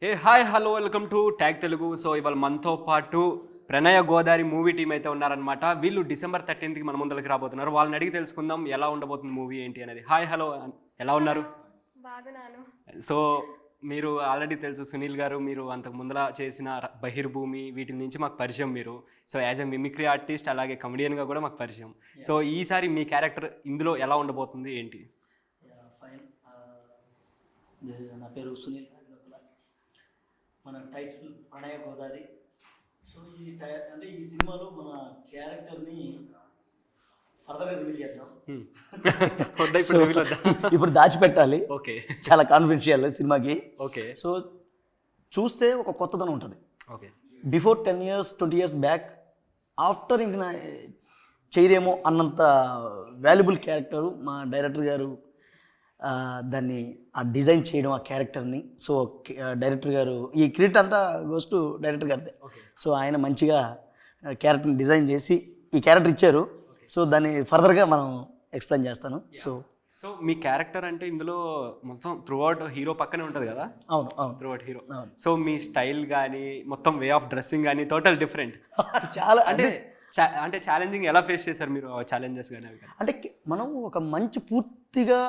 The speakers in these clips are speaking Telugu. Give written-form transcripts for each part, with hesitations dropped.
A hi hello welcome to tag Telugu. So ఇవాళ మనతో పాటు ప్రణయ గోదావరి మూవీ టీం అయితే ఉన్నారనమాట. వీళ్ళు డిసెంబర్ 13కి మన ముందరికి రాబోతున్నారు. వాళ్ళని అడిగి తెలుసుకుందాం ఎలా ఉండబోతుంది మూవీ ఏంటి అనేది. హాయ్ హలో, ఎలా ఉన్నారు? బాగున్నాను. సో మీరు ఆల్రెడీ తెలుసు సునీల్ గారు, మీరు అంతకు ముందర చేసిన బహిర్భూమి వీటి నుంచి మాకు పరిచయం. మీరు so as a mimicry artist అలాగే కమెడియన్గా కూడా మాకు పరిచయం. సో ఈసారి మీ క్యారెక్టర్ ఇందులో ఎలా ఉండబోతుంది ఏంటి? ఫైన్. నా పేరు సునీల్. మన టైటిల్ ప్రణయ గోదావరి. సో అంటే ఈ సినిమాలో మన క్యారెక్టర్ని ఫర్దర్గా రివీల్ చేద్దాం. ఇప్పుడు దాచిపెట్టాలి. ఓకే, చాలా కాన్ఫిడెన్షియల్ సినిమాకి. ఓకే. సో చూస్తే ఒక కొత్తదనం ఉంటుంది. Okay. Before 10 years 20 years back after ఇంక చేయరేమో అన్నంత వాల్యుబుల్ క్యారెక్టరు మా డైరెక్టర్ గారు దాన్ని ఆ డిజైన్ చేయడం ఆ క్యారెక్టర్ని. సో డైరెక్టర్ గారు ఈ క్రెడిట్ అంతా గోస్ టు డైరెక్టర్ గారిదే. సో ఆయన మంచిగా క్యారెక్టర్ని డిజైన్ చేసి ఈ క్యారెక్టర్ ఇచ్చారు. సో దాన్ని ఫర్దర్గా మనం ఎక్స్ప్లెయిన్ చేస్తాను. సో మీ క్యారెక్టర్ అంటే ఇందులో మొత్తం త్రూఅవుట్ హీరో పక్కనే ఉంటుంది కదా? అవును అవును, త్రూఅవుట్ హీరో. సో మీ స్టైల్ కానీ మొత్తం వే ఆఫ్ డ్రెస్సింగ్ కానీ టోటల్ డిఫరెంట్. చాలా అంటే ఛాలెంజింగ్ ఎలా ఫేస్ చేశారు మీరు ఛాలెంజెస్ కానీ అవి? అంటే మనం ఒక మంచి పూర్తిగా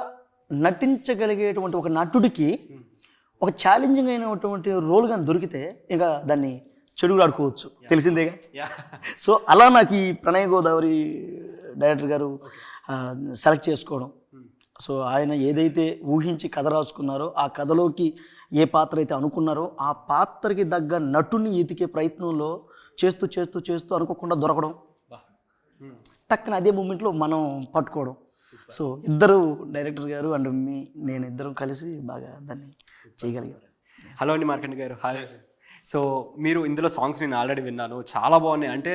నటించగలిగేటువంటి ఒక నటుడికి ఒక ఛాలెంజింగ్ అయినటువంటి రోల్ కానీ దొరికితే ఇంకా దాన్ని చెడుగులు ఆడుకోవచ్చు, తెలిసిందేగా. సో అలా నాకు ఈ ప్రణయ గోదావరి డైరెక్టర్ గారు సెలెక్ట్ చేసుకోవడం. సో ఆయన ఏదైతే ఊహించి కథ రాసుకున్నారో ఆ కథలోకి ఏ పాత్ర అయితే అనుకున్నారో ఆ పాత్రకి తగ్గ నటుని ఎతికే ప్రయత్నంలో చేస్తూ చేస్తూ చేస్తూ అనుకోకుండా దొరకడం, టక్కన అదే మూమెంట్లో మనం పట్టుకోవడం. సో ఇద్దరు డైరెక్టర్ గారు అండ్ నేను ఇద్దరం కలిసి బాగా దాన్ని చేయగలిగాం. హలో అండి మార్కండి గారు. హాయ్. సో మీరు ఇందులో సాంగ్స్ నేను ఆల్రెడీ విన్నాను, చాలా బాగున్నాయి. అంటే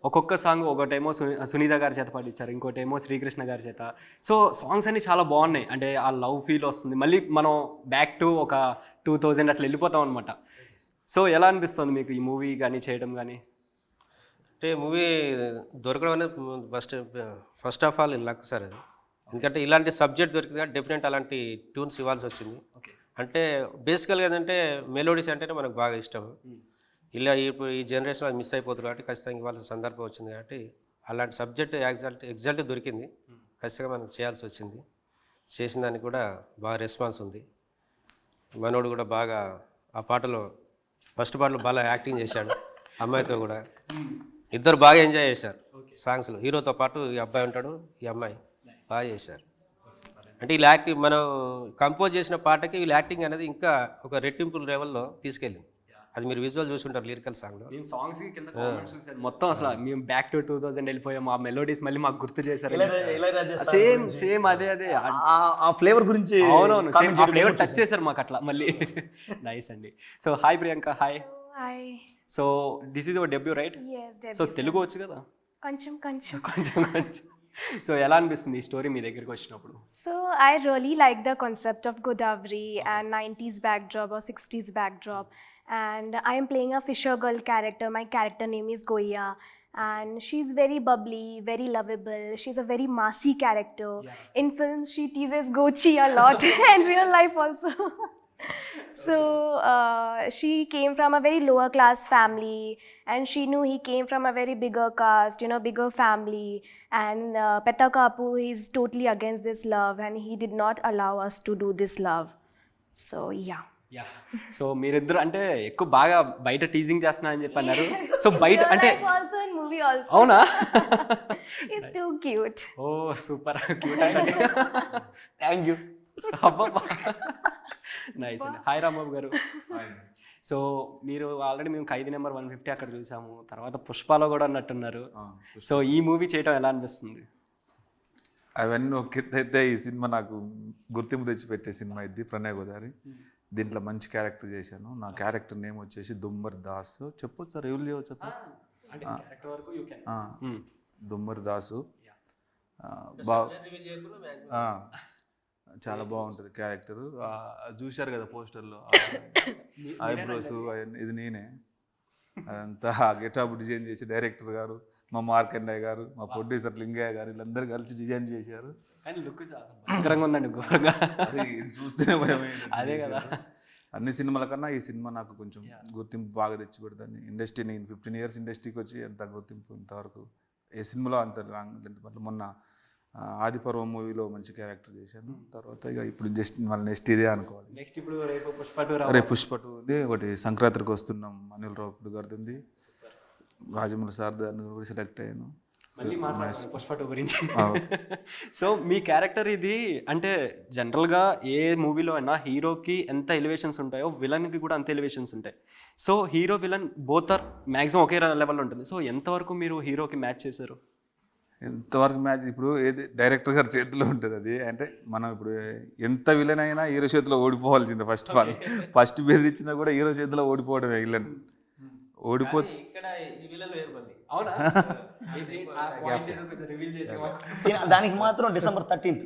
ఒక్కొక్క సాంగ్ ఒకటేమో సునీత గారి చేత పాటించారు, ఇంకోటేమో శ్రీకృష్ణ గారి చేత. సో సాంగ్స్ అన్నీ చాలా బాగున్నాయి. అంటే ఆ లవ్ ఫీల్ వస్తుంది. మళ్ళీ మనం బ్యాక్ టు ఒక 2000 అట్లా వెళ్ళిపోతాం అనమాట. సో ఎలా అనిపిస్తుంది మీకు ఈ మూవీ కానీ చేయడం కానీ? అంటే మూవీ దొరకడం అనేది first of all luck sir అది. ఎందుకంటే ఇలాంటి సబ్జెక్ట్ దొరికింది కాబట్టి డెఫినెట్ అలాంటి ట్యూన్స్ ఇవ్వాల్సి వచ్చింది. అంటే బేసికల్గా ఏంటంటే మెలోడీస్ అంటేనే మనకు బాగా ఇష్టం. ఇలా ఇప్పుడు ఈ జనరేషన్ అది మిస్ అయిపోతుంది కాబట్టి ఖచ్చితంగా ఇవ్వాల్సిన సందర్భం వచ్చింది కాబట్టి అలాంటి సబ్జెక్ట్ ఎగ్జాక్ట్ దొరికింది. ఖచ్చితంగా మనం చేయాల్సి వచ్చింది. చేసిన దానికి కూడా బాగా రెస్పాన్స్ ఉంది. మనోడు కూడా బాగా ఆ పాటలో ఫస్ట్ పాటలో బాగా యాక్టింగ్ చేశాడు. అమ్మాయితో కూడా ఇద్దరు బాగా ఎంజాయ్ చేశారు సాంగ్స్లో. హీరోతో పాటు ఈ అబ్బాయి ఉంటాడు, ఈ అమ్మాయి బాగా చేశారు. అంటే వీళ్ళు యాక్టింగ్ మనం కంపోజ్ చేసిన పాటకి వీళ్ళు యాక్టింగ్ అనేది ఇంకా ఒక రెట్టింపు లెవెల్లో తీసుకెళ్ళింది. అది మీరు విజువల్ చూసుంటారు లిరికల్ సాంగ్లో. నేను సాంగ్స్ కింద కామెంట్స్ చూసాను మొత్తం. అసలు మేము బ్యాక్ టు 2000 వెళ్ళిపోయాం. ఆ మెలోడీస్ మళ్ళీ మాకు గుర్తు చేశారు. సేమ్ అదే ఆ ఫ్లేవర్ గురించి. అవునవును, సేమ్ ఆ ఫ్లేవర్ టచ్ చేశారు మాకు అట్లా మళ్ళీ. నైస్ అండి. So hi Priyanka. Hi. Hi. So this is your debut right? So Telugu వచ్చు కదా? కొంచెం కొంచెం కొంచెం కొంచెం. సో ఎలా అనిపిస్తుంది ఈ స్టోరీ మీ దగ్గరికి వచ్చినప్పుడు? So I really like the concept of Godavari and 90s backdrop or 60s backdrop, and I am playing a fisher girl character. My character name is Goya, and she's very bubbly, very lovable. She's a very massy character. In films she teases Gochi a lot and real life also. So she came from a very lower class family, and she knew he came from a very bigger caste, bigger family, and Petakapu is totally against this love, and he did not allow us to do this love. So yeah. So మీరిద్దరు అంటే ఎక్కువ బాగా బయట టీజింగ్ చేస్తున్నా అని చెప్పి అన్నారు. సో బయట అంటే also in movie also. అవునా? It's too cute. ఓ సూపర్ క్యూట్ అండి. Thank you. అబ్బా నైస్ అండి. హాయ్ రాంబాబు గారు. సో మీరు ఆల్రెడీ మేము ఖైదీ నెంబర్ 150 అక్కడ చూసాము, తర్వాత పుష్పాలో కూడా ఉన్నట్టున్నారు. సో ఈ మూవీ చేయడం ఎలా అనిపిస్తుంది? అవన్నీ ఒక అయితే ఈ సినిమా నాకు గుర్తింపు తెచ్చిపెట్టే సినిమా ఇది ప్రణయ గోదావరి. దీంట్లో మంచి క్యారెక్టర్ చేశాను. నా క్యారెక్టర్ నేమ్ వచ్చేసి దుమ్మర్ దాస్. చెప్పొచ్చు సార్, రివీల్ చేయవచ్చు? దుమ్మర్ దాసు. చాలా బాగుంటుంది క్యారెక్టరు. చూశారు కదా పోస్టర్లో, ఐబ్రోస్ ఇది నేనే. అదంతా గెటప్ డిజైన్ చేసి డైరెక్టర్ గారు, మా మార్కండయ్య గారు, మా ప్రొడ్యూసర్ లింగయ్య గారు వీళ్ళందరూ కలిసి డిజైన్ చేశారు. లుక్ భయంకరంగా ఉందండి, ఘోరంగా. అది చూస్తేనే భయం. అదే కదా. అన్ని సినిమాల కన్నా ఈ సినిమా నాకు కొంచెం గుర్తింపు బాగా తెచ్చి పెడుతుంది. ఇండస్ట్రీ నేను 15 ఇయర్స్ ఇండస్ట్రీకి వచ్చి ఎంత గుర్తింపు ఇంతవరకు ఏ సినిమాలో అంత లాంగ్. మొన్న ఆదిపర్వం మూవీలో మంచి క్యారెక్టర్ చేశాను. తర్వాత ఇక ఇప్పుడు జస్ట్ మళ్ళీ నెక్స్ట్ ఇదే అనుకోవాలి. నెక్స్ట్ ఇప్పుడు రేపు పుష్ప 2 రేపు పుష్ప 2 ఉంది, ఒకటి సంక్రాంతికి వస్తున్నాం అనిల్ రావుపూడి గారిది ఉంది, రాజమౌళి సార్ దాన్ని కూడా సెలెక్ట్ అయ్యాను. మళ్ళీ మాట్లాడుతున్నాం పుష్ప 2 గురించి. సో మీ క్యారెక్టర్ ఇది అంటే జనరల్గా ఏ మూవీలో అయినా హీరోకి ఎంత ఎలివేషన్స్ ఉంటాయో విలన్కి కూడా అంత ఎలివేషన్స్ ఉంటాయి. So hero villain both are maximum ఒకే లెవెల్లో ఉంటుంది. సో ఎంతవరకు మీరు హీరోకి మ్యాచ్ చేశారు? ఎంతవరకు మ్యాచ్ ఇప్పుడు ఏది డైరెక్టర్ గారి చేతిలో ఉంటుంది అది. అంటే మనం ఇప్పుడు ఎంత విలన్ అయినా హీరో చేతిలో ఓడిపోవాల్సిందే. ఫస్ట్ ఆఫ్ ఆల్ ఫస్ట్ బెదిరించినా కూడా హీరో చేతిలో ఓడిపోవడమే. విలన్ ఓడిపోతే ఇక్కడ ఈ విలన్ వేరు మళ్ళీ. అవునా? దానికి మాత్రం December 13th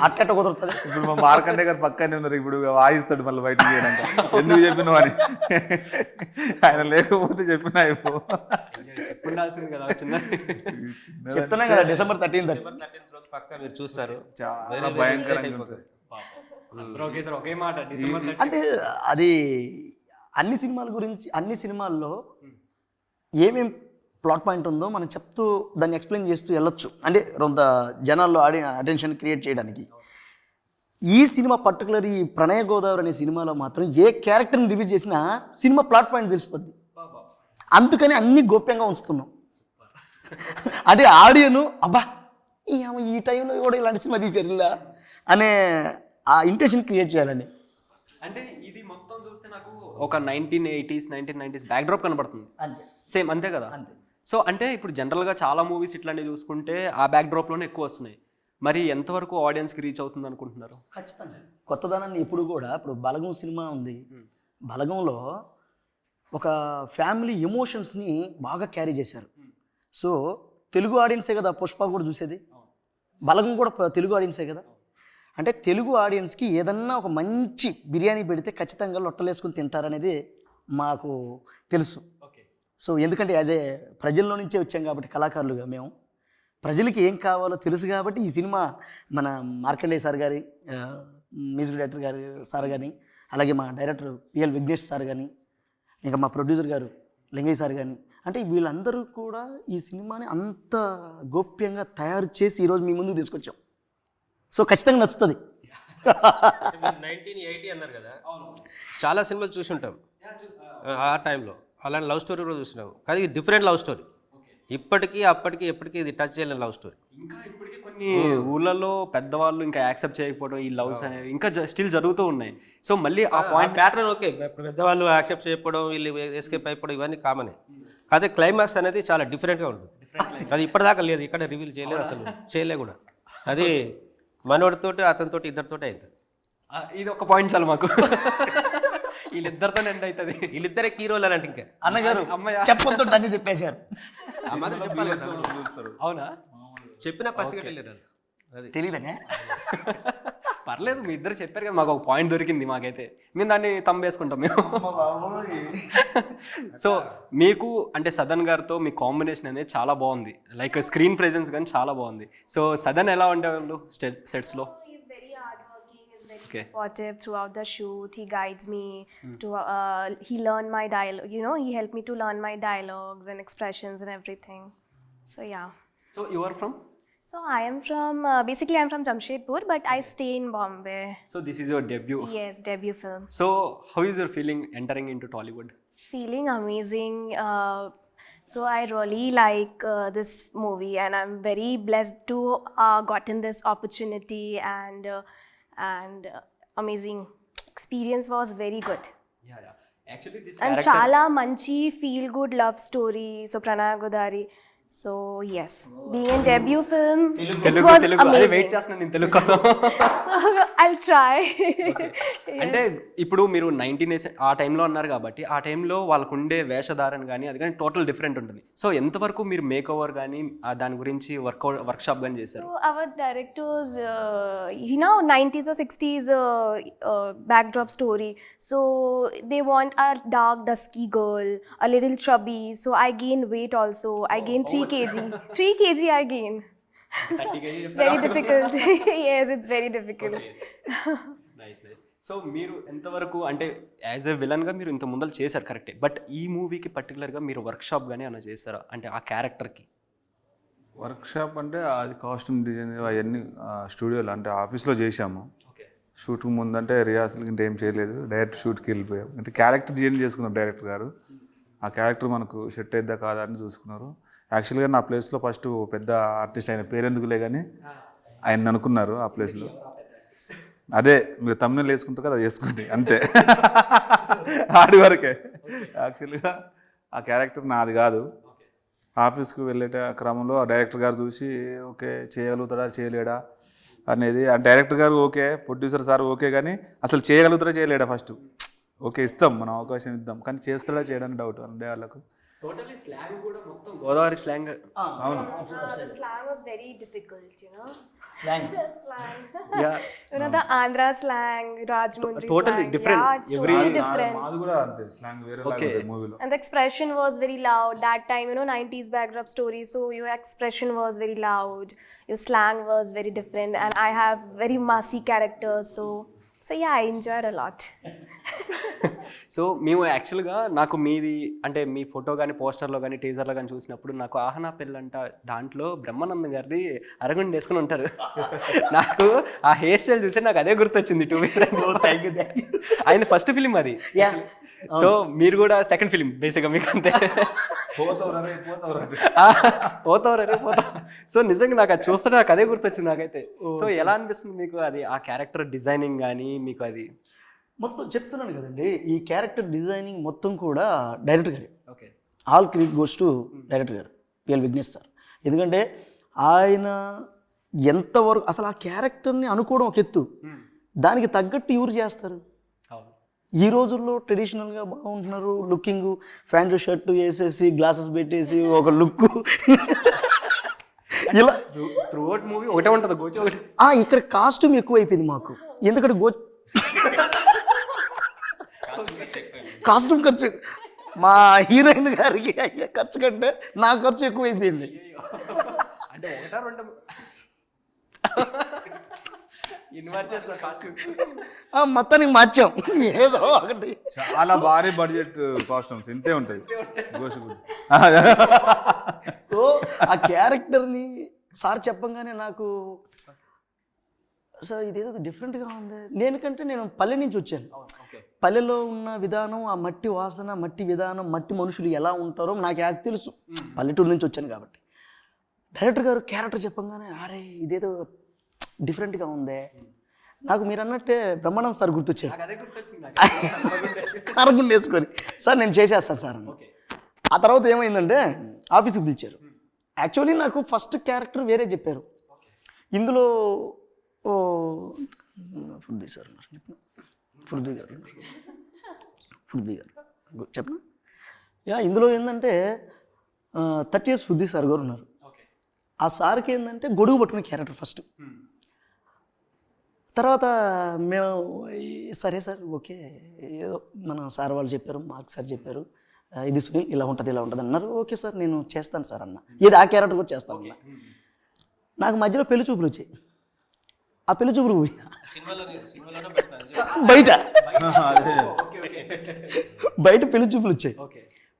అట్ట కుదురుతుంది. ఇప్పుడు మా మార్కండే గారు పక్కనే ఉన్నారు. ఇప్పుడు వాయిస్తాడు మళ్ళీ బయటకు చేయడానికి. ఎందుకు చెప్పినావు అని ఆయన లేకపోతే చెప్పినా ఉండాల్సింది కదా చిన్న. చెప్తున్నాం కదా December 13th. పక్కా మీరు చూస్తారు. చాలా భయంకరంగా ఉంటుంది. ఒకే మాట డిసెంబర్ 30. అంటే అది అన్ని సినిమాల గురించి అన్ని సినిమాల్లో ఏమేం ప్లాట్ పాయింట్ ఉందో మనం చెప్తూ దాన్ని ఎక్స్ప్లెయిన్ చేస్తూ వెళ్ళొచ్చు. అంటే కొంత జనాల్లో అటెన్షన్ క్రియేట్ చేయడానికి. ఈ సినిమా పర్టికులర్ ఈ ప్రణయ గోదావరి అనే సినిమాలో మాత్రం ఏ క్యారెక్టర్ని రివ్యూ చేసినా సినిమా ప్లాట్ పాయింట్ తెలిసిపోద్ది. అందుకని అన్ని గోప్యంగా ఉంచుతున్నాం. అంటే ఆడియను అబ్బా ఈ టైంలో కూడా ఇలాంటి సినిమా తీశారు ఇలా అనే ఆ ఇంటెన్షన్ క్రియేట్ చేయాలని. అంటే ఇది మొత్తం చూస్తే నాకు ఒక 1980s 1990s బ్యాక్డ్రాప్ కనబడుతుంది. అంతే సేమ్ అంతే కదా? అంతే. సో అంటే ఇప్పుడు జనరల్గా చాలా మూవీస్ ఇట్లాంటివి చూసుకుంటే ఆ బ్యాక్డ్రాప్లోనే ఎక్కువ వస్తున్నాయి. మరి ఎంతవరకు ఆడియన్స్కి రీచ్ అవుతుంది అనుకుంటున్నారు? ఖచ్చితంగా కొత్తదనాన్ని ఎప్పుడు కూడా ఇప్పుడు బలగం సినిమా ఉంది. బలగంలో ఒక ఫ్యామిలీ ఎమోషన్స్ని బాగా క్యారీ చేశారు. సో తెలుగు ఆడియన్సే కదా పుష్ప కూడా చూసేది, బలగం కూడా తెలుగు ఆడియన్సే కదా. అంటే తెలుగు ఆడియన్స్కి ఏదన్నా ఒక మంచి బిర్యానీ పెడితే ఖచ్చితంగా లొట్టలేసుకుని తింటారనేది మాకు తెలుసు. సో ఎందుకంటే యాజ్ ఏ ప్రజల్లో నుంచే వచ్చాం కాబట్టి కళాకారులుగా మేము ప్రజలకి ఏం కావాలో తెలుసు కాబట్టి ఈ సినిమా మన మార్కండేయ సార్ గారి మ్యూజిక్ డైరెక్టర్ గారి సార్ కానీ అలాగే మా డైరెక్టర్ పిఎల్ విఘ్నేష్ సార్ కానీ ఇంకా మా ప్రొడ్యూసర్ గారు లింగయ్య సార్ కానీ అంటే వీళ్ళందరూ కూడా ఈ సినిమాని అంత గోప్యంగా తయారు చేసి ఈరోజు మీ ముందుకు తీసుకొచ్చాం. సో ఖచ్చితంగా నచ్చుతుంది. 1980 అన్నారు కదా, చాలా సినిమాలు చూసి ఉంటాం ఆ టైంలో. అలాంటి లవ్ స్టోరీ కూడా చూసినాం, కానీ డిఫరెంట్ లవ్ స్టోరీ. ఇప్పటికీ అప్పటికి ఎప్పటికీ ఇది టచ్ చేయలేని లవ్ స్టోరీ. ఇంకా ఇప్పటికీ కొన్ని ఊళ్ళలో పెద్దవాళ్ళు ఇంకా యాక్సెప్ట్ చేయకపోవడం ఈ లవ్స్ అనేవి ఇంకా స్టిల్ జరుగుతూ ఉన్నాయి. సో మళ్ళీ ఆ పాయింట్ ప్యాటర్న్ ఓకే, పెద్దవాళ్ళు యాక్సెప్ట్ చేయకపోవడం, వీళ్ళు ఎస్కేప్ అయిపోవడం ఇవన్నీ కామనే. అదే క్లైమాక్స్ అనేది చాలా డిఫరెంట్గా ఉంటుంది. అది ఇప్పటిదాకా లేదు, ఇక్కడ రివీల్ చేయలేదు, అసలు చేయలే కూడా. అది మనోడితోటి అతనితోటి ఇద్దరితోటి అవుతుంది. ఇది ఒక పాయింట్ చాలు మాకు. వీళ్ళిద్దరితో ఎండ్ అవుతుంది. వీళ్ళిద్దరే హీరోలు అని అంటే ఇంకా అన్నగారు అమ్మయ్య చెప్పొద్దు అన్ని చెప్పేశారు. చూస్తారు. అవునా? చెప్పిన పసిగట్టి వెళ్ళారు అది తెలియదనే. పర్లేదు, మీ ఇద్దరు చెప్పారు కదా, మాకు ఒక పాయింట్ దొరికింది. మాకైతే మేము దాన్ని వేసుకుంటాం మేము. సో మీకు అంటే సదన్ గారితో మీ కాంబినేషన్ అనేది చాలా బాగుంది. లైక్ స్క్రీన్ ప్రెజెన్స్ కానీ చాలా బాగుంది. సో సదన్ ఎలా ఉండేవాళ్ళు సెట్స్లో? He's very hardworking. He's very supportive throughout the shoot. He guides me to. He learned my dialogue. You know, he helped me to learn my dialogues and expressions and everything. So yeah. So you are from? So I am from. Basically, I'm from Jamshedpur, but I stay in Bombay. So this is your debut. Yes, debut film. So how is your feeling entering in to Tollywood? Feeling amazing. So I really like this movie, and I'm very blessed to gotten this opportunity, and amazing experience was very good. Actually this And character chala manchi feel good love story. So Pranaya Godari. So yes, being in debut film, it Telugu was Telugu అదే వెయిట్ amazing. చేస్తున్నాను నేను తెలుగు కోసం. So I'll try. అంటే ఇప్పుడు మీరు 19 ఆ టైంలో అన్నారు కాబట్టి ఆ టైంలో వాళ్ళకు ఉండే వేషధారణ కానీ అది కానీ టోటల్ డిఫరెంట్ ఉంటుంది. సో ఎంతవరకు మీరు మేక్ ఓవర్ కానీ దాని గురించి వర్క్షాప్ కానీ చేశారు? So our directors, 90s or 60s backdrop story. So they want a dark, dusky girl, a little chubby. So I gained weight also. I gained 3 kg. 3 kg I gained. 30 kg It's very difficult. Yes, it's very difficult. Nice nice. So మీరు ఎంతవరకు అంటే యాజ్ ఎ విలన్గా మీరు ఇంత ముందర చేశారు కరెక్టే, బట్ ఈ మూవీకి పర్టికులర్గా మీరు వర్క్షాప్ కానీ ఏమైనా చేస్తారా అంటే ఆ క్యారెక్టర్కి? వర్క్షాప్ అంటే అది కాస్ట్యూమ్ డిజైన్ అవన్నీ స్టూడియోలో అంటే ఆఫీస్లో చేశాము. ఓకే. షూట్కి ముందంటే రిహార్సల్ ఇంత ఏం చేయలేదు, డైరెక్ట్ షూట్కి వెళ్ళిపోయాం. అంటే క్యారెక్టర్ డిజైన్ చేసుకున్నారు డైరెక్టర్ గారు. ఆ క్యారెక్టర్ మనకు సెట్ అయిద్దా కాదా అని చూసుకున్నారు. యాక్చువల్గా నా ప్లేస్లో ఫస్ట్ పెద్ద ఆర్టిస్ట్ ఆయన పేరెందుకులే కానీ ఆయన అనుకున్నారు ఆ ప్లేస్లో. అదే మీరు తమ్ముళ్ళు వేసుకుంటారు కదా, అది వేసుకోండి అంతే. ఆడి వరకే. యాక్చువల్గా ఆ క్యారెక్టర్ నాది కాదు. ఆఫీస్కి వెళ్ళే క్రమంలో ఆ డైరెక్టర్ గారు చూసి ఓకే చేయగలుగుతాడా చేయలేడా అనేది, ఆ డైరెక్టర్ గారు ఓకే, ప్రొడ్యూసర్ సార్ ఓకే, కానీ అసలు చేయగలుగుతాడా చేయలేడా ఫస్ట్ ఓకే ఇస్తాం, మనం అవకాశం ఇద్దాం, కానీ చేస్తాడా చేయడానికి డౌట్ అండే వాళ్ళకు. టోటల్లీ స్లాంగ్ కూడా మొత్తం గోదావరి స్లాంగ్. అవును. The slang was very difficult, you know. Slang. The slang. Yeah. You know, the Andhra slang, Rajmundry Totally slang. different. Yeah, it's Every- totally different. మాది కూడా అంతే, స్లాంగ్ వేరే Okay. మూవీలో. And the expression was very loud. That time, you know, 90s backdrop story. So your expression was very loud. Your slang was very different. And I have very massy characters. So yeah, I enjoyed a lot. So మేము యాక్చువల్గా నాకు మీది అంటే మీ ఫోటో కానీ పోస్టర్లో కానీ టీజర్లో కానీ చూసినప్పుడు నాకు ఆహనా పెళ్ళంట దాంట్లో బ్రహ్మానందం గారిది అరగుండి వేసుకుని ఉంటారు. నాకు ఆ హెయిర్ స్టైల్ చూసి నాకు అదే గుర్తొచ్చింది. Two thank you. ఆయన ఫస్ట్ ఫిలిం అది. సో మీరు కూడా సెకండ్ ఫిలిం బేసిక్గా మీకు అంతే. పోతావు. సో నిజంగా నాకు అది చూస్తే నాకు అదే గుర్తొచ్చింది నాకైతే. సో ఎలా అనిపిస్తుంది మీకు అది ఆ క్యారెక్టర్ డిజైనింగ్ కానీ మీకు అది? మొత్తం చెప్తున్నాను కదండి, ఈ క్యారెక్టర్ డిజైనింగ్ మొత్తం కూడా డైరెక్టర్ గారు. Okay. All credit goes to director గారు పిఎల్ విఘ్నేష్ సార్. ఎందుకంటే ఆయన ఎంతవరకు అసలు ఆ క్యారెక్టర్ని అనుకోవడం ఒక ఎత్తు, దానికి తగ్గట్టు ఎవరు చేస్తారు? ఈ రోజుల్లో ట్రెడిషనల్గా బాగుంటున్నారు, లుకింగ్ ప్యాంటు షర్టు వేసేసి గ్లాసెస్ పెట్టేసి ఒక లుక్ ఇలా త్రూఅవుట్ మూవీ ఒకటే ఉంటుంది, గోచి ఒకటి. ఇక్కడ కాస్ట్యూమ్ ఎక్కువ అయిపోయింది మాకు. ఎందుకంటే కాస్ట్యూమ్ ఖర్చు మా హీరోయిన్ గారికి అయ్యే ఖర్చు కంటే నా ఖర్చు ఎక్కువైపోయింది. అంటే ఒకటా రెండు మొత్తానికి మార్చాం ఏదో ఒకటి. చాలా భారీ బడ్జెట్ కాస్ట్యూమ్స్ ఇంతే ఉంటాయి. సో ఆ క్యారెక్టర్ని సార్ చెప్పంగానే నాకు సార్ ఇదేదో డిఫరెంట్గా ఉంది. నేను పల్లె నుంచి వచ్చాను. పల్లెలో ఉన్న విధానం, ఆ మట్టి వాసన, మట్టి విధానం, మట్టి మనుషులు ఎలా ఉంటారో నాకు యాజ్ తెలుసు, పల్లెటూరు నుంచి వచ్చాను కాబట్టి. డైరెక్టర్ గారు క్యారెక్టర్ చెప్పంగానే అరే ఇదేదో డిఫరెంట్గా ఉందే. నాకు మీరు అన్నట్టే బ్రహ్మానందం సార్ గుర్తొచ్చారు. అరగుండు వేసుకొని సార్ నేను చేసేస్తాను సార్ అన్న. ఆ తర్వాత ఏమైందంటే ఆఫీస్కి పిలిచారు. యాక్చువల్లీ నాకు ఫస్ట్ క్యారెక్టర్ వేరే చెప్పారు. ఇందులో ఫుడ్ సార్ ఫుడ్ గారు చెప్పనా? ఇందులో ఏంటంటే 30 years ఫుడ్ సార్ గారు ఉన్నారు. ఆ సార్కి ఏంటంటే గొడుగు పట్టుకునే క్యారెక్టర్ ఫస్ట్. తర్వాత మేము సరే సార్ ఓకే ఏదో మన సార్ వాళ్ళు చెప్పారు, మార్క్ సార్ చెప్పారు, ఇది సునీల్ ఇలా ఉంటుంది అన్నారు. ఓకే సార్ నేను చేస్తాను సార్ అన్న. ఏది ఆ క్యారెక్టర్ కూడా చేస్తాను అన్న. నాకు మధ్యలో పెళ్లి చూపులు వచ్చాయి. ఆ పెళ్లి చూపులు బయట పెళ్లి చూపులు వచ్చాయి.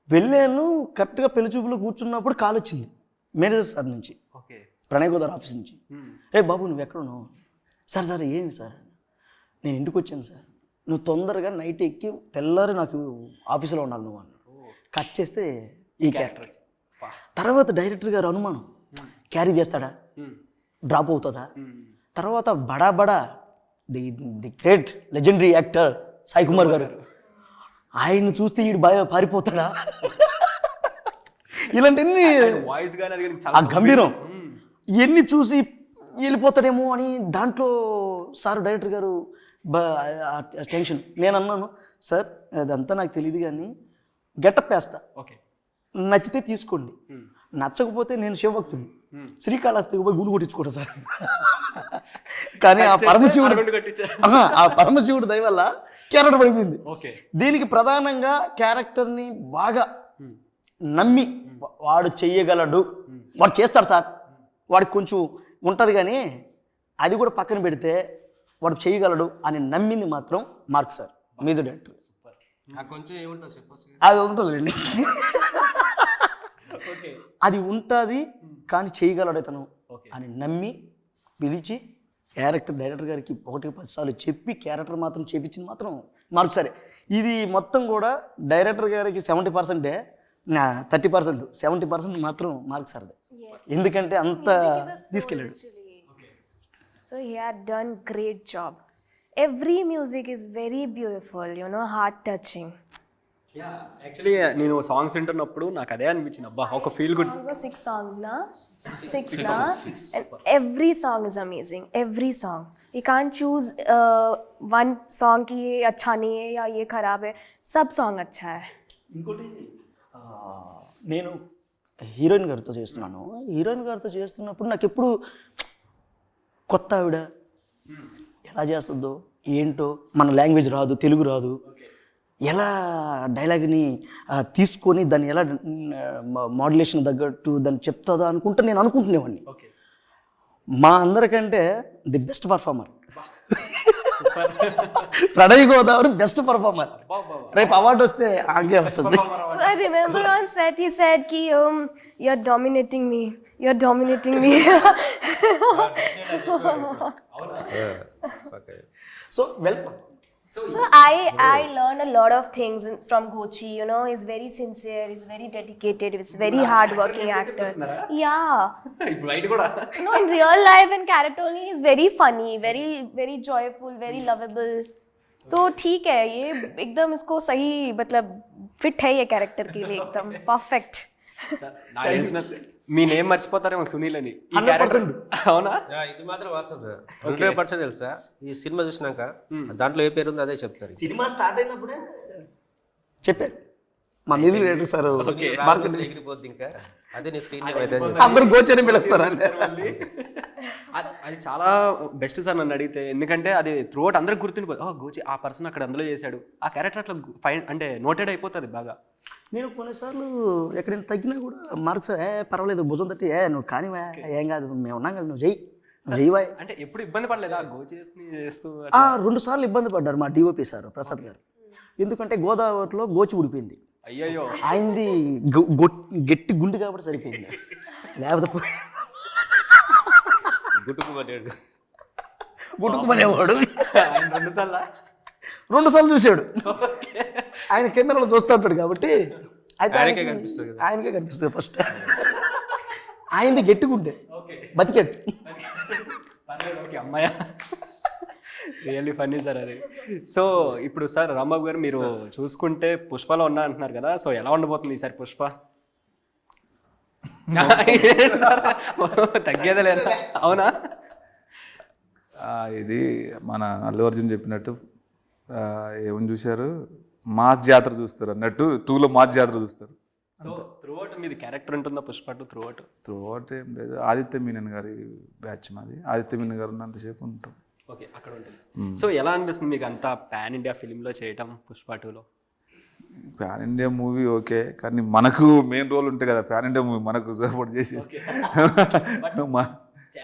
వెళ్ళాను, కరెక్ట్గా పెళ్లి చూపులు కూర్చున్నప్పుడు కాల్ వచ్చింది మేనేజర్ సార్ నుంచి, ప్రణయ్ గోదావరి ఆఫీస్ నుంచి. ఏ బాబు నువ్వు ఎక్కడున్నావు? సార్ ఏమి సార్ నేను ఇంటికి వచ్చాను సార్, నువ్వు తొందరగా నైట్ ఎక్కి తెల్లారి నాకు ఆఫీసులో ఉండాలి నువ్వు అన్నాడు. కట్ చేస్తే ఈ క్యారెక్టర్. తర్వాత డైరెక్టర్ గారు అనుమానం, క్యారీ చేస్తాడా, డ్రాప్ అవుతుందా? తర్వాత బడా the great legendary actor Sai Kumar గారు, ఆయన్ని చూస్తే వీడు బాగా పారిపోతాడా? ఇలాంటివన్నీ ఆ గంభీరం ఇవన్నీ చూసి వెళ్ళిపోతాడేమో అని దాంట్లో సార్ డైరెక్టర్ గారు టెన్షన్. నేను అన్నాను సార్ అదంతా నాకు తెలియదు కానీ గెటప్ వేస్తా, నచ్చితే తీసుకోండి, నచ్చకపోతే నేను శివభక్తుని, శ్రీకాళహస్తికి పోయి గుండు కొట్టించుకోండి సార్. కానీ ఆ పరమశివుడు దయ వల్ల క్యారెక్టర్ పడిపోయింది. దీనికి ప్రధానంగా క్యారెక్టర్ని బాగా నమ్మి వాడు చెయ్యగలడు, వాడు చేస్తాడు సార్, వాడికి కొంచెం ఉంటుంది కానీ అది కూడా పక్కన పెడితే వాడు చేయగలడు అని నమ్మింది మాత్రం మార్క్ సార్, మ్యూజిక్ డైరెక్టర్. నాకు కొంచెం ఏముంటుంది చెప్పొచ్చు. అది ఉంటుందండి, అది ఉంటుంది కానీ చేయగలడు ఇతను అని నమ్మి పిలిచి డైరెక్టర్ గారికి 1-10 సార్లు చెప్పి క్యారెక్టర్ మాత్రం చేపించింది మాత్రం మార్క్ సరే. ఇది మొత్తం కూడా డైరెక్టర్ గారికి 70%, 30%, 70% మాత్రం మార్క్ సార్దే. ఎందుకంటే అంత తీసుకెళ్ళాడు. So he had done great job. Every music is very beautiful, heart touching. Actually నేను సాంగ్స్ వింటున్నప్పుడు నాకు అదే అనిపించింది, అబ్బా ఒక feel good. Songs are 6 songs, na? 6, na? And every song is amazing. Every song. You can't choose one song ki ye acha nahi hai ya ye kharab hai. Sab song acha hai. ఇంకోటి నేను హీరోయిన్ గారితో చేస్తున్నాను. హీరోయిన్ గారితో చేస్తున్నప్పుడు నాకు ఎప్పుడు కొత్త ఆవిడ ఎలా చేస్తుందో ఏంటో, మన లాంగ్వేజ్ రాదు, తెలుగు రాదు, ఎలా డైలాగ్ని తీసుకొని దాన్ని ఎలా మాడ్యులేషన్ తగ్గట్టు దాన్ని చెప్తుందో అనుకుంటే నేను అనుకుంటునేవాడిని. మా అందరికంటే the best performer Pranay Godavari, best performer. రేపు అవార్డు వస్తే ఆగే వస్తుంది. So I remember on set he said ki you're dominating me. You're dominating me. So welcome. So I learned a lot of things from Gochi. He's very sincere, he's very dedicated, he's very hard-working actor. Yeah. No, in real life and character only, he's very funny, very very joyful, very lovable. तो ठीक है, ये एकदम इसको सही मतलब फिट है ये कैरेक्टर के लिए, एकदम परफेक्ट. మీ నేమ్ మర్చిపోతారేమో సునీల్ అని. 100%. అవునా? ఇది మాత్రం వాస్తవం 100% తెలుసా. ఈ సినిమా చూసినాక దాంట్లో ఏ పేరు ఉందో అదే చెప్తారు. సినిమా స్టార్ట్ అయినప్పుడే చెప్పారు మా మ్యూజిక్ డైరెక్టర్ సార్. ఎగిరిపోద్ది ఇంకా అదే నీ స్క్రీన్ అయితే అందరూ గోచరం పిలుస్తారు. అది చాలా బెస్ట్ సార్ నన్ను అడిగితే, ఎందుకంటే అది త్రూ అవుట్ అందరికి గుర్తుండిపోతుంది. గోచి ఆ పర్సన్ అక్కడ అందులో చేశాడు, ఆ క్యారెక్టర్ అట్లా ఫైన్ అంటే నోటెడ్ అయిపోతుంది బాగా. నేను కొన్నిసార్లు ఎక్కడైనా తగ్గినా కూడా మార్క్ సార్ పర్వాలేదు భుజం తట్టి నువ్వు కానివా ఏం కాదు మేము ఉన్నాం కదా నువ్వు జైవా అంటే ఎప్పుడు ఇబ్బంది పడలేదా గోచి చేస్తూ? 2 సార్లు ఇబ్బంది పడ్డారు మా డిఓపి సార్ ప్రసాద్ గారు. ఎందుకంటే గోదావరిలో గోచి ఊడిపోయింది. అయ్యయ్యో, ఆయనది గట్టి గుండు కాబట్టి సరిపోయింది, లేకపోతే గుట్టుకుమనేవాడు. ఆయన 2 సార్లు చూశాడు. ఆయన కెమెరాలో చూస్తూ ఉంటాడు కాబట్టి అయితే ఆయనకే కనిపిస్తుంది ఫస్ట్. ఆయనది గట్టిగుంటే బతికాడు. అమ్మాయ రియల్లీ ఫన్నీ సార్ అది. సో ఇప్పుడు సార్ రాంబాబు గారు, మీరు చూసుకుంటే పుష్పలో ఉన్నా అంటున్నారు కదా, సో ఎలా ఉండబోతుంది ఈసారి పుష్ప? తగ్గేదే లేదా? అవునా? ఇది మన అల్లు అర్జున్ చెప్పినట్టు ఏమని చూశారు, మాస్ జాతర చూస్తారు అన్నట్టు 2లో మాస్ జాతర చూస్తారు. సో త్రూ అవుట్ మీది క్యారెక్టర్ ఉంటుందా పుష్ప 2 త్రూ అవుట్? ఏం లేదు, ఆదిత్య మీనన్ గారి బ్యాచ్ మాది. ఆదిత్య మీనన్ గారు ఉన్నంతసేపు ఉంటాం. ఓకే, అక్కడ ఉంటుంది. సో ఎలా అనిపిస్తుంది మీకు అంతా పాన్ ఇండియా ఫిలింలో చేయటం పుష్ప 2లో? ప్యాన్ ఇండియా మూవీ ఓకే, కానీ మనకు మెయిన్ రోల్ ఉంటాయి కదా ప్యాన్ ఇండియా మూవీ మనకు సపోర్ట్ చేసి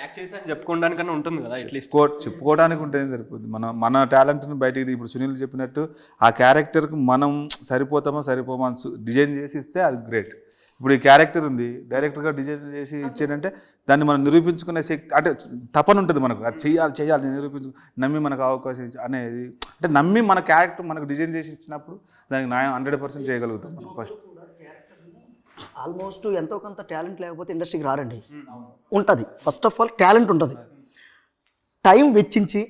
యాక్ట్ చేసి అని చెప్పుకోవడానికన్నా ఉంటుంది కదా అట్లీస్ట్. చెప్పుకోవడానికి ఉంటుంది సరిపోద్ది. మన టాలెంట్ని బయటికి ఇప్పుడు సునీల్ చెప్పినట్టు ఆ క్యారెక్టర్కి మనం సరిపోమా డిజైన్ చేసి ఇస్తే అది గ్రేట్. ఇప్పుడు ఈ క్యారెక్టర్ ఉంది, డైరెక్టర్గా డిజైన్ చేసి ఇచ్చాడంటే దాన్ని మనం నిరూపించుకునే శక్తి అంటే తపన ఉంటుంది మనకు, అది చేయాలి నమ్మి మనకు అవకాశం అనేది, అంటే నమ్మి మన క్యారెక్టర్ మనకు డిజైన్ చేసి ఇచ్చినప్పుడు దానికి న్యాయం 100% చేయగలుగుతాం మనం. ఫస్ట్ ఆల్మోస్ట్ ఎంతో కొంత టాలెంట్ లేకపోతే ఇండస్ట్రీకి రారండి. ఉంటుంది, ఫస్ట్ ఆఫ్ ఆల్ టాలెంట్ ఉంటుంది, టైం వెచ్చించి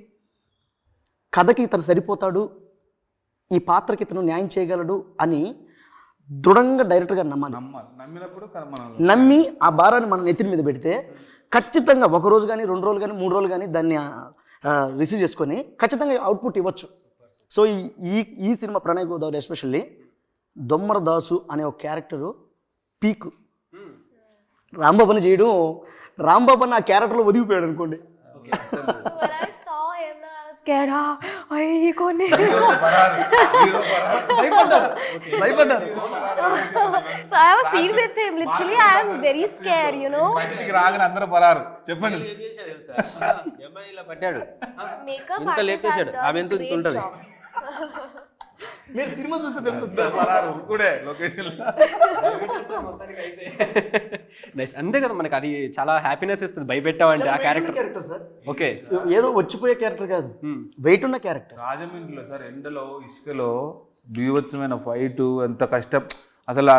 కథకి ఇతను సరిపోతాడు, ఈ పాత్రకి ఇతను న్యాయం చేయగలడు అని దృఢంగా డైరెక్టర్ గారు నమ్మినప్పుడు నమ్మి ఆ భారాన్ని మన నెత్తిన మీద పెడితే ఖచ్చితంగా 1 రోజు కానీ 2 రోజులు కానీ 3 రోజులు కానీ దాన్ని రిసీవ్ చేసుకొని ఖచ్చితంగా అవుట్పుట్ ఇవ్వచ్చు. సో ఈ సినిమా ప్రణయ్ గోదావరి ఎస్పెషల్లీ దొమ్మర దాసు అనే ఒక క్యారెక్టరు పీక్. రాంబాబుని చేయడం, రాంబాబు ఆ క్యారెక్టర్లో ఒదిగిపోయాడు అనుకోండి. So I have a scene with him. Literally, I am very scared, you know. బయటికి రాగానే అందరూ పరారు చెప్పండి. ఏం చేశాడు తెలుసా? అమ్మాయి ఇలా పట్టాడు, Makeup ఇంత artists లేపేశాడు, have ఆమె done ఎంత great ఉంటుంది. job. మీరు సినిమా చూస్తే తెలుసు పరారు ఉరుకుడే లొకేషన్. నైస్. అంతే కదా, మనకి అది చాలా హ్యాపీనెస్ ఇస్తుంది భయపెట్టావంటే ఆ క్యారెక్టర్. Character sir, okay. ఏదో వచ్చిపోయే క్యారెక్టర్ కాదు, వెయిట్ ఉన్న క్యారెక్టర్. రాజమండ్రిలో సార్ ఎండలో ఇసుకలో బీభత్సమైన ఫైట్, ఎంత కష్టం అసలు.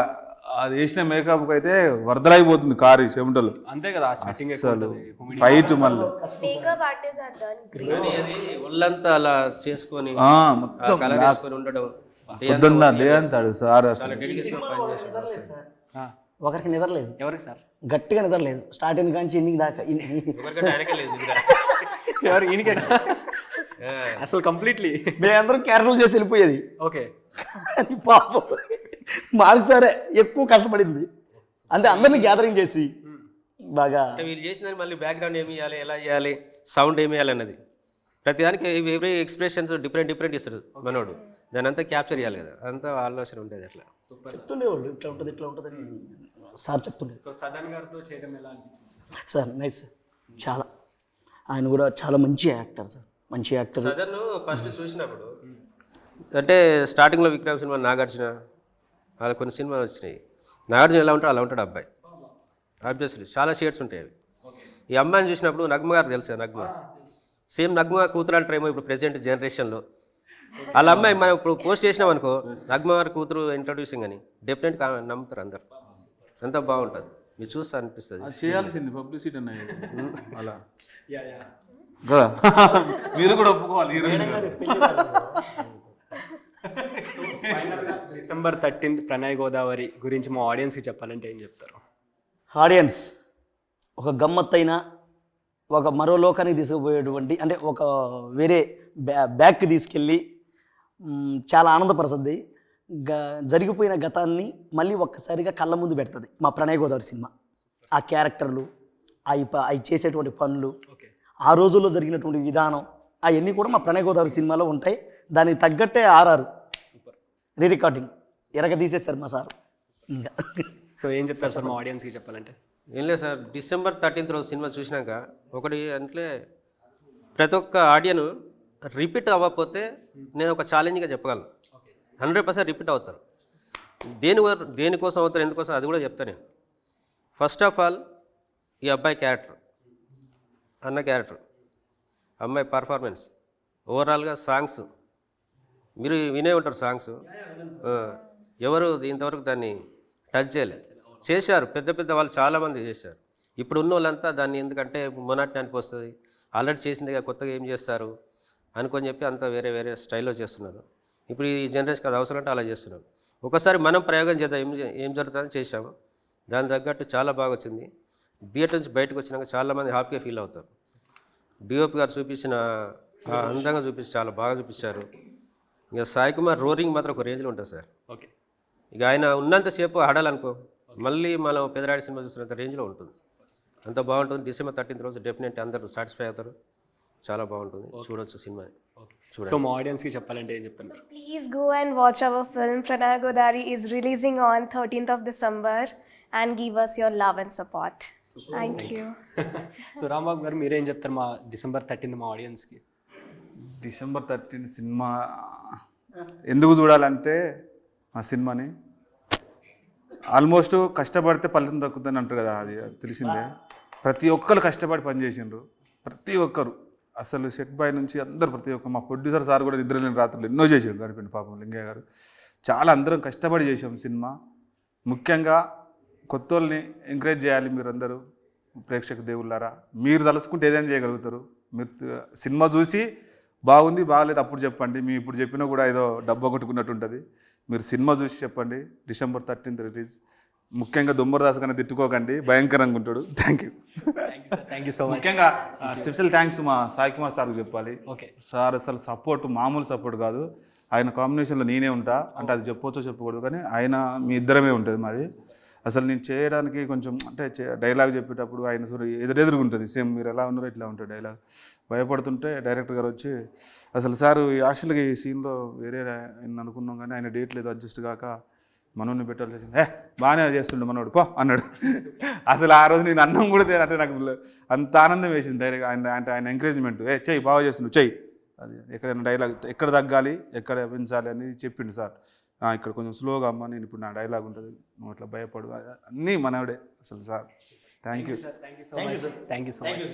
అది వేసిన మేకప్ అయితే వరదలైపోతుంది కారు చెమటలు. అంతే కదా, స్వెట్టింగ్ అసలు ఫైట్ మళ్ళీ Makeup artists have done great. కానీ అది ఒళ్ళంతా అలా చేసుకొని మొత్తం కలర్ వేసుకొని ఉండడం, పొద్దున్న డే అంటాడు సార్. అసలు చాలా డెడికేషన్ పని చేశాడు. ఒకరికి నిద్రలేదు, ఎవరికి సార్? గట్టిగా నిద్రలేదు, స్టార్టింగ్ కాంచి ఎండింగ్ దాకా. ఎవరికంటే ఆయనకే లేదు ఇంకా. ఎవరు? ఈయనకే అసలు కంప్లీట్లీ. మేమందరం క్యారెక్టర్లు చేసి వెళ్ళిపోయేది. ఓకే. కానీ పాపం మాకు సరే ఎక్కువ కష్టపడింది, అంటే అందరిని గ్యాదరింగ్ చేసి బాగా. అంటే వీళ్ళు చేసిన మళ్ళీ బ్యాక్గ్రౌండ్ ఏమి ఇవ్వాలి, ఎలా చేయాలి, సౌండ్ ఏమి ఇవ్వాలి అన్నది ప్రతిదానికి ఎవ్రీ ఎక్స్ప్రెషన్స్ డిఫరెంట్ ఇస్తాడు మనోడు. దాని అంతా క్యాప్చర్ చేయాలి కదా, అంతా ఆలోచన ఉంటుంది అట్లా. చెప్తుండేవాళ్ళు ఇట్లా ఉంటుంది ఇట్లా ఉంటుందని సార్ చెప్తుండే. సో సదన్ గారితో చేయడం ఎలా అనిపించింది సార్? నైస్, చాలా. ఆయన కూడా చాలా మంచి యాక్టర్ సార్, మంచి యాక్టర్. సదన్ ఫస్ట్ చూసినప్పుడు అంటే స్టార్టింగ్లో విక్రమ్ సినిమా, నాగార్జున అలా కొన్ని సినిమాలు వచ్చినాయి. నాగార్జున ఎలా ఉంటాడు అలా ఉంటాడు అబ్బాయి, ఆబ్వియస్లీ చాలా షేడ్స్ ఉంటాయి అవి. ఈ అమ్మాయిని చూసినప్పుడు నగ్మ గారు తెలుసా? నగ్మ సేమ్ నగ్మ కూతురు అంటారేమో ఇప్పుడు ప్రెజెంట్ జనరేషన్లో. వాళ్ళ అమ్మాయి మనం ఇప్పుడు పోస్ట్ చేసినాం అనుకో, నగ్మ గారి కూతురు ఇంట్రొడ్యూసింగ్ అని, డెఫినెట్గా నమ్ముతారు అందరు. అంతా బాగుంటుంది, మీరు చూస్తే అనిపిస్తుంది. చేయాల్సింది పబ్లిసిటీ అన్నాయి అలా కదా. మీరు కూడా ఒప్పుకోవాలి హీరోయిన్ గారు. డిసెంబర్ 13th ప్రణయ్ గోదావరి గురించి మా ఆడియన్స్కి చెప్పాలంటే ఏం చెప్తారు? ఆడియన్స్ ఒక గమ్మత్తైన, ఒక మరో లోకానికి తీసుకుపోయేటువంటి, అంటే ఒక వేరే బ్యాక్కి తీసుకెళ్ళి చాలా ఆనందపరుస్తుంది. జరిగిపోయిన గతాన్ని మళ్ళీ ఒక్కసారిగా కళ్ళ ముందు పెడుతుంది మా ప్రణయ్ గోదావరి సినిమా. ఆ క్యారెక్టర్లు, అవి చేసేటువంటి పనులు, ఆ రోజుల్లో జరిగినటువంటి విధానం, అవన్నీ కూడా మా ప్రణయ్ గోదావరి సినిమాలో ఉంటాయి. దానికి తగ్గట్టే ఆర్ఆర్ రీ రికార్డింగ్ ఎరగ తీసేశారు మా సార్. ఇంకా సో ఏం చెప్తారు సార్ మా ఆడియన్స్కి చెప్పాలంటే? ఏం లేదు సార్, డిసెంబర్ 13th రోజు సినిమా చూసినాక ఒకటి అంటే ప్రతి ఒక్క ఆడియన్ రిపీట్ అవ్వకపోతే నేను ఒక ఛాలెంజ్గా చెప్పగలను, 100% రిపీట్ అవుతారు. దేనికోసం అవుతారు, ఎందుకోసం అది కూడా చెప్తాను నేను. ఫస్ట్ ఆఫ్ ఆల్ ఈ అబ్బాయి క్యారెక్టర్, అన్న క్యారెక్టర్, అమ్మాయి పర్ఫార్మెన్స్, ఓవరాల్గా సాంగ్స్ మీరు వినే ఉంటారు. సాంగ్స్ ఎవరు ఇంతవరకు దాన్ని టచ్ చేయలేదు, చేశారు పెద్ద పెద్ద వాళ్ళు చాలామంది చేశారు. ఇప్పుడు ఉన్న వాళ్ళంతా దాన్ని ఎందుకంటే మొనాటిని అనిపిస్తుంది, ఆల్రెడీ చేసిందిగా కొత్తగా ఏం చేస్తారు అనుకొని చెప్పి అంతా వేరే వేరే స్టైల్లో చేస్తున్నారు. ఇప్పుడు ఈ జనరేషన్కి అది అవసరం అంటే అలా చేస్తున్నారు. ఒకసారి మనం ప్రయోగం చేద్దాం, ఏం జరుగుతుందని చేసాము. దాని తగ్గట్టు చాలా బాగా వచ్చింది. థియేటర్ నుంచి బయటకు వచ్చినాక చాలామంది హ్యాపీగా ఫీల్ అవుతారు. డిఓపి గారు చూపించిన అందంగా చూపించి చాలా బాగా చూపించారు. ఇక సాయి కుమార్ రోరింగ్ మాత్రం ఒక రేంజ్లో ఉంటుంది సార్. ఓకే. ఇక ఆయన ఉన్నంతసేపు ఆడాలనుకో, మళ్ళీ మనం పెదరాడి సినిమా చూసినంత రేంజ్లో ఉంటుంది, అంత బాగుంటుంది. డిసెంబర్ 13th రోజు డెఫినెట్లీ అందరూ సాటిస్ఫై అవుతారు, చాలా బాగుంటుంది, చూడొచ్చు సినిమా. సో మా ఆడియన్స్కి చెప్పాలంటే ఏం చెప్తున్నారు? Please go and watch our film. Pranay Godari is releasing on 13th of December and give us your love and support. Thank you. So Rambabu గారు మీరేం చెప్తారు మా December 13th మా ఆడియన్స్కి? December 13th సినిమా ఎందుకు చూడాలంటే ఆ సినిమాని ఆల్మోస్ట్ కష్టపడితే ఫలితం దక్కుతుందని అంటారు కదా, అది తెలిసిందే. ప్రతి ఒక్కరు కష్టపడి పనిచేసిండ్రు, ప్రతి ఒక్కరు అసలు సెట్ బాయ్ నుంచి అందరు, ప్రతి ఒక్క మా ప్రొడ్యూసర్ సార్ కూడా నిద్రలేని రాత్రులు ఎన్నో చేసాడు గడిపిన పాపం లింగయ్య గారు. చాలా అందరం కష్టపడి చేసాం సినిమా. ముఖ్యంగా కొత్త వాళ్ళని ఎంకరేజ్ చేయాలి మీరందరూ, ప్రేక్షక దేవుళ్ళారా. మీరు తలుసుకుంటే ఏదైనా చేయగలుగుతారు. మీరు సినిమా చూసి బాగుంది బాగాలేదు అప్పుడు చెప్పండి, మేము ఇప్పుడు చెప్పినా కూడా ఏదో డబ్బా కొట్టుకున్నట్టు ఉంటుంది. మీరు సినిమా చూసి చెప్పండి. December 13th release. ముఖ్యంగా దుమ్మరదాస్ కన్నా తిట్టుకోకండి, భయంకరంగా ఉంటాడు. Thank you so much. ముఖ్యంగా స్పెషల్ థ్యాంక్స్ మా సాయి కుమార్ సార్కి చెప్పాలి. ఓకే సార్ అసలు సపోర్ట్ మామూలు సపోర్ట్ కాదు. ఆయన కాంబినేషన్లో నేనే ఉంటా అంటే అది చెప్పొచ్చో చెప్పకూడదు, కానీ ఆయన మీ ఇద్దరమే ఉంటుంది మాది. అసలు నేను చేయడానికి కొంచెం అంటే డైలాగ్ చెప్పేటప్పుడు ఆయన ఎదురెదురుగా ఉంటుంది, సేమ్ మీరు ఎలా ఉన్నారో ఇట్లా ఉంటుంది డైలాగ్. భయపడుతుంటే డైరెక్టర్ గారు వచ్చి అసలు సార్ యాక్చువల్గా ఈ సీన్లో వేరే ఆయన అనుకున్నాం కానీ ఆయన డేట్ లేదు అడ్జస్ట్ కాక మనోడిని పెట్టాల్సి వచ్చింది బాగానే చేస్తుండే మనోడు పో అన్నాడు. అసలు ఆ రోజు నేను అన్నం కూడా అంటే నాకు అంత ఆనందం వేసింది డైరెక్ట్ ఆయన ఎంకరేజ్మెంట్. చెయ్యి బాగా చేస్తుండు చెయ్యి, అది ఎక్కడైనా డైలాగ్ ఎక్కడ తగ్గాలి ఎక్కడ పెంచాలి అని చెప్పిండు సార్. ఇక్కడ కొంచెం స్లోగా అమ్మ, నేను ఇప్పుడు నా డైలాగ్ ఉంటుంది, నువ్వు అట్లా భయపడు, అన్నీ మనవడే అసలు sir. Thank you. Thank you so much.